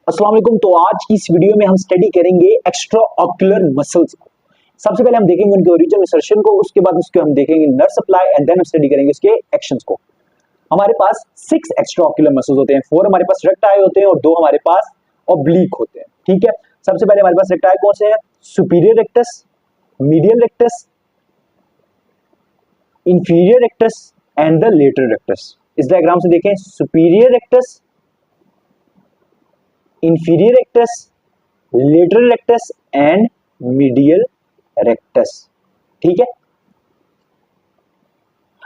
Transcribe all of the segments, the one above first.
अस्सलाम वालेकुम। तो आज की इस वीडियो में हम स्टडी करेंगे एक्स्ट्रा ऑक्यूलर मसल्स को। सबसे पहले हम देखेंगे उनके ओरिजिन इंसर्शन को, उसके बाद उसके हम देखेंगे नर्व सप्लाई एंड देन हम स्टडी करेंगे इसके एक्शंस को। हमारे पास 6 एक्स्ट्रा ऑक्यूलर मसल्स होते हैं, 4 हमारे पास रेक्टाई होते हैं और 2 हमारे पास ऑब्लिक होते हैं। ठीक है, सबसे पहले हमारे पास रेक्टाई कौन से हैं? Superior rectus, medial rectus, inferior rectus and the lateral rectus. इस डायग्राम से देखें, superior rectus, inferior rectus, lateral rectus and medial rectus। ठीक है,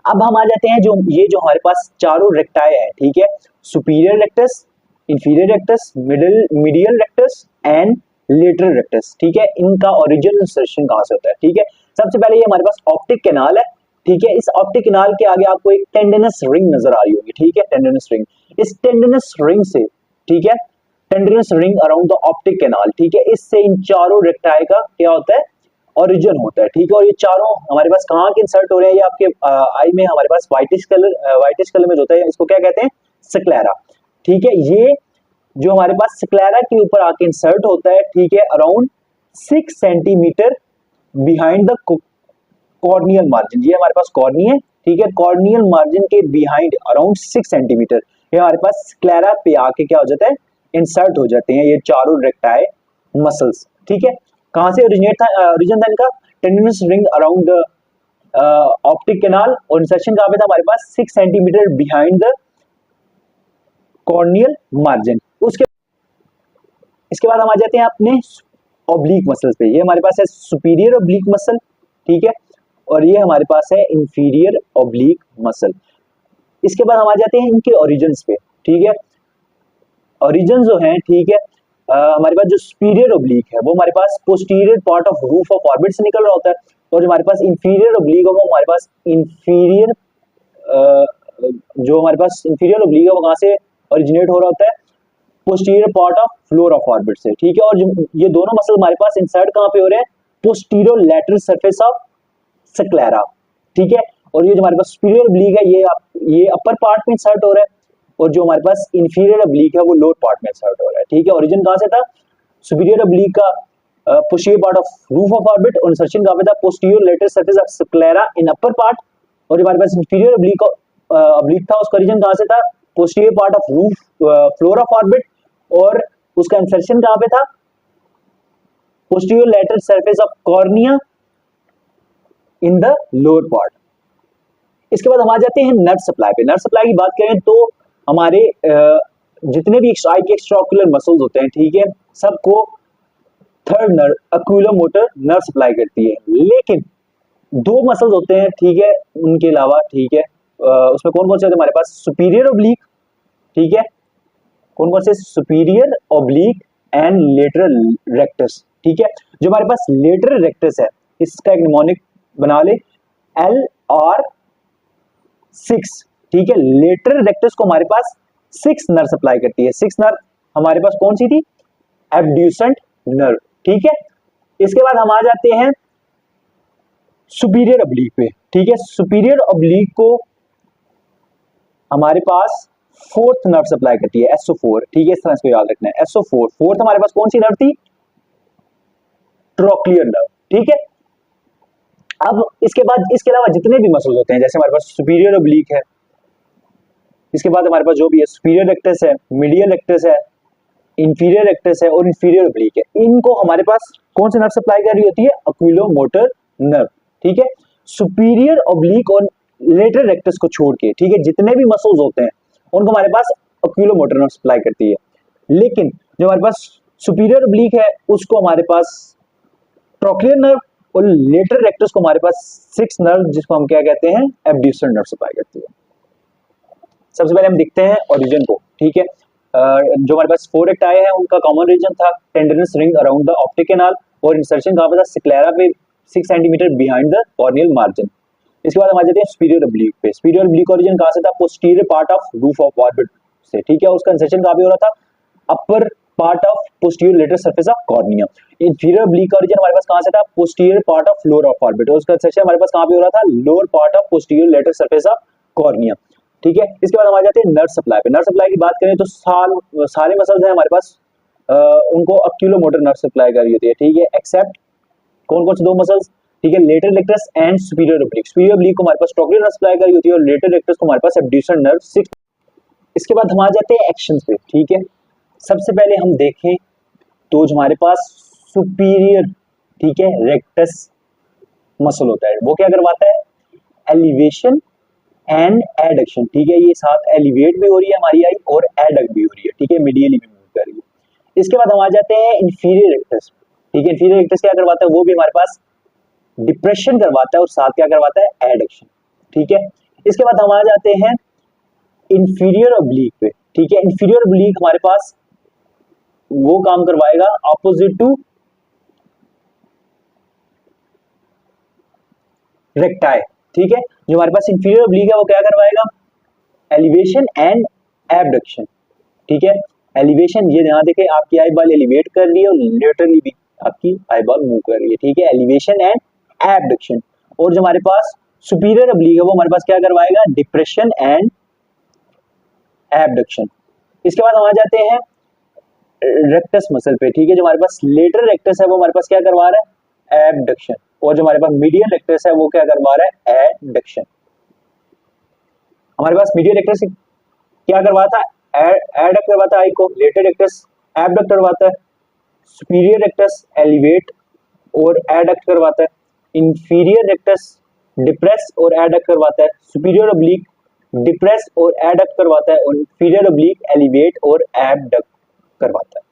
अब हम आ जाते हैं जो हमारे पास चारों रेक्टाई है। ठीक है, superior rectus, inferior rectus, medial rectus and lateral rectus. ठीक है, इनका ओरिजिनल इंसर्शन कहां से होता है? ठीक है, सबसे पहले ये हमारे पास ऑप्टिक कैनाल है। ठीक है, इस ऑप्टिक कैनाल के आगे आपको एक टेंडनस रिंग नजर आ रही होगी। ठीक है, टेंडनस रिंग, इस टेंडनस रिंग से, ठीक है, tendinous ring around the optic canal, ठीक है, इससे इन चारों रेक्टाई का क्या होता है? ओरिजिन होता है। ठीक है, और ये चारों हमारे पास कहाँ के इंसर्ट हो रहे हैं? ये आपके आई में हमारे पास व्हाइटिश कलर में जो होता है, इसको क्या कहते हैं? स्क्लेरा। ठीक है, ये जो हमारे पास स्क्लेरा के ऊपर आके इंसर्ट होता है, ठीक है, around 6 centimetre behind the corneal margin. ये हमारे पास कॉर्नी है। ठीक है, कॉर्नियल मार्जिन के बिहाइंड अराउंड 6 सेंटीमीटर ये हमारे पास स्क्लेरा पे आके क्या हो जाता है? इंसर्ट हो जाते हैं ये चारों रेक्टाई मसल्स। ठीक है, कहां से ओरिजिनेट था? ओरिजिन था इनका tendinous ring around the optic canal, और इंसर्शन कहां पे था? हमारे पास 6 centimetre behind the corneal margin. इसके बाद हम आ जाते हैं अपने ऑब्लिक मसल्स पे। ये हमारे पास है सुपीरियर ऑब्लिक मसल, ठीक है, और ये हमारे पास है इंफीरियर ऑब्लिक मसल। इसके बाद हम आ जाते हैं इनके ओरिजिन्स पे। ठीक है, ओरिजिन जो है, ठीक है, हमारे पास जो सुपीरियर ऑब्लिक है वो हमारे पास posterior part of roof of orbit से निकल रहा होता है, और जो हमारे पास इंफीरियर ऑब्लिक है वो हमारे पास इंफीरियर ऑब्लिक है वो कहां से ओरिजिनेट हो रहा होता है? Posterior part of floor of orbit से। ठीक है, और ये दोनों मसल हमारे पास इंसर्ट कहां पे हो रहे हैं? Posterior lateral surface of sclera. ठीक है, और ये जो हमारे पास सुपीरियर ऑब्लिक है ये अपर पार्ट में इंसर्ट हो रहा है, और जो हमारे पास इंफीरियर ऑब्लिक है वो लोअर पार्ट में इंसर्ट हो रहा है। ठीक है, ओरिजिन कहां से था? सुपीरियर ऑब्लिक का posterior part of roof of orbit, और इंसर्शन कहां पे था? Posterior lateral surface of sclera in upper part, और हमारे पास इंफीरियर ऑब्लिक था, उसका ओरिजिन कहां से था? Posterior part of roof floor of orbit, और उसका इंसर्शन कहां पे था? Posterior lateral surface of cornea in the lower part. इसके बाद हम आ जाते हैं नर्व सप्लाई पे। नर्व सप्लाई की बात करें तो हमारे जितने भी आई के एक्स्ट्राऑक्यूलर मसल्स होते हैं, ठीक है, सबको third nerve ocular motor nerve supply करती है, लेकिन 2 मसल्स होते हैं, ठीक है, उनके अलावा, ठीक है, उसमें कौन कौन से होते हैं हमारे पास? सुपीरियर ऑब्लिक, ठीक है, कौन कौन से? Superior oblique and lateral rectus. ठीक है, जो हमारे पास लेटरल रेक्टस है, इसका एक निमोनिक बना ले, LR6। ठीक है, लेटरल रेक्टस को हमारे पास 6 नर्व सप्लाई करती है। 6 नर्व हमारे पास कौन सी थी? Abducent nerve. ठीक है, इसके बाद हम आ जाते हैं सुपीरियर ऑब्लिक पे। ठीक है, सुपीरियर ऑब्लिक को हमारे पास 4th नर्व सप्लाई करती है, SO4। ठीक है, इस तरह इसको याद रखना है, SO4। 4th हमारे पास कौन सी नर्व थी? Trochlear nerve. ठीक है, अब इसके बाद इसके अलावा जितने भी मसल्स होते हैं, जैसे हमारे पास सुपीरियर ऑब्लिक है, इसके बाद हमारे पास जो भी है सुपीरियर रेक्टस है, मीडियल रेक्टस है, इंफीरियर रेक्टस है और इंफीरियर ऑब्लिक है, इनको हमारे पास कौन सी नर्व सप्लाई कर रही होती है? अक्यूलोमोटर नर्व। ठीक है, सुपीरियर ऑब्लिक और लेटरल रेक्टस को छोड़ के, ठीक है, जितने भी मसल्स होते हैं उनको हमारे पास अक्यूलोमोटर नर्व सप्लाई करती है, लेकिन जो हमारे पास सुपीरियर ऑब्लिक है उसको हमारे पास ट्रोक्लियर नर्व, और लेटरल रेक्टस को हमारे पास 6 नर्व, जिसको हम क्या कहते हैं? एब्ड्यूसेंट नर्व सप्लाई करती है। सबसे पहले हम देखते हैं ओरिजिन को। ठीक है, जो हमारे पास 4 रेक्टाई है उनका कॉमन रीजन था tendinous ring around the optic canal, और इंसर्शन कहां पे था? स्क्लेरा पे 6 centimetre behind the corneal margin. इसके बाद हम आ जाते हैं सुपीरियर ऑब्लिक पे। सुपीरियर ऑब्लिक ओरिजिन कहां से था? Posterior part of roof of orbit से। ठीक है, उसका इंसर्शन कहां पे हो रहा था? Upper part of posterior lateral surface of cornea. Inferior oblique का ओरिजिन हमारे पास कहां से था? Posterior part of floor of orbit, और उसका इंसर्शन हमारे पास कहां पे हो रहा था? Lower part of posterior lateral surface of cornea. ठीक है, इसके बाद हम आ जाते हैं नर्व सप्लाई पे। नर्व सप्लाई की बात करें तो सारे मसल्स हैं हमारे पास उनको ऑक्यूलोमोटर नर्व सप्लाई कर रही होती है, ठीक है, एक्सेप्ट कौन कौन से दो मसल्स, ठीक है, lateral rectus and superior oblique. Superior oblique को हमारे पास ट्रोक्लियर नर्व सप्लाई कर रही होती है और लेटरल रेक्टस को हमारे पास एब्ड्यूसर नर्व 6। इसके बाद हम आ जाते हैं एक्शंस पे, ठीक है। सबसे पहले हम देखें तो जो हमारे पास सुपीरियर, ठीक है, रेक्टस मसल होता है, वो क्या करवाता है, एलिवेशन एंड एडक्शन, ठीक है, ये साथ एलिवेट भी हो रही है हमारी आई और एडक्ट भी हो रही है, ठीक है, मीडियली भी मूव कर रही है। इसके बाद हम आ जाते हैं इंफीरियर रेक्टस, ठीक है। इंफीरियर रेक्टस क्या करवाता है, वो भी हमारे पास डिप्रेशन करवाता है और साथ क्या करवाता है, एडक्शन, ठीक है। इसके बाद हम आ जाते हैं इंफीरियर ऑब्लिक पे, ठीक है। इंफीरियर ऑब्लिक हमारे पास वो काम करवाएगा ऑपोजिट टू रेक्टाई, ठीक है। जो हमारे पास इंफीरियर ऑब्लिक है वो क्या करवाएगा, एलिवेशन एंड एबडक्शन, ठीक है। एलिवेशन, ये यहां देखें आपकी आई बॉल एलिवेट कर रही है और लेटरली भी आपकी आई बॉल मूव कर रही है, ठीक है, एलिवेशन एंड एबडक्शन। और जो हमारे पास सुपीरियर ऑब्लिक है वो हमारे पास क्या करवाएगा, डिप्रेशन एंड एबडक्शन। इसके बाद हम आ जाते हैं रेक्टस मसल पे, ठीक है। जो हमारे पास लेटरल रेक्टस है वो हमारे पास क्या करवा रहा है, एबडक्शन, और जो हमारे पास मीडियल रेक्टस है वो क्या करवा रहा है, एडक्शन। हमारे पास मीडियल रेक्टस क्या करवाता है, एडक्ट करवाता है आई को, लेटरल रेक्टस एबडक्ट करवाता है, सुपीरियर रेक्टस एलिवेट और एडक्ट करवाता है, इंफीरियर रेक्टस डिप्रेस और एडक्ट करवाता है, सुपीरियर ऑब्लिक डिप्रेस और एडक्ट करवाता है और इंफीरियर ऑब्लिक एलिवेट और एबडक्ट करवाता है।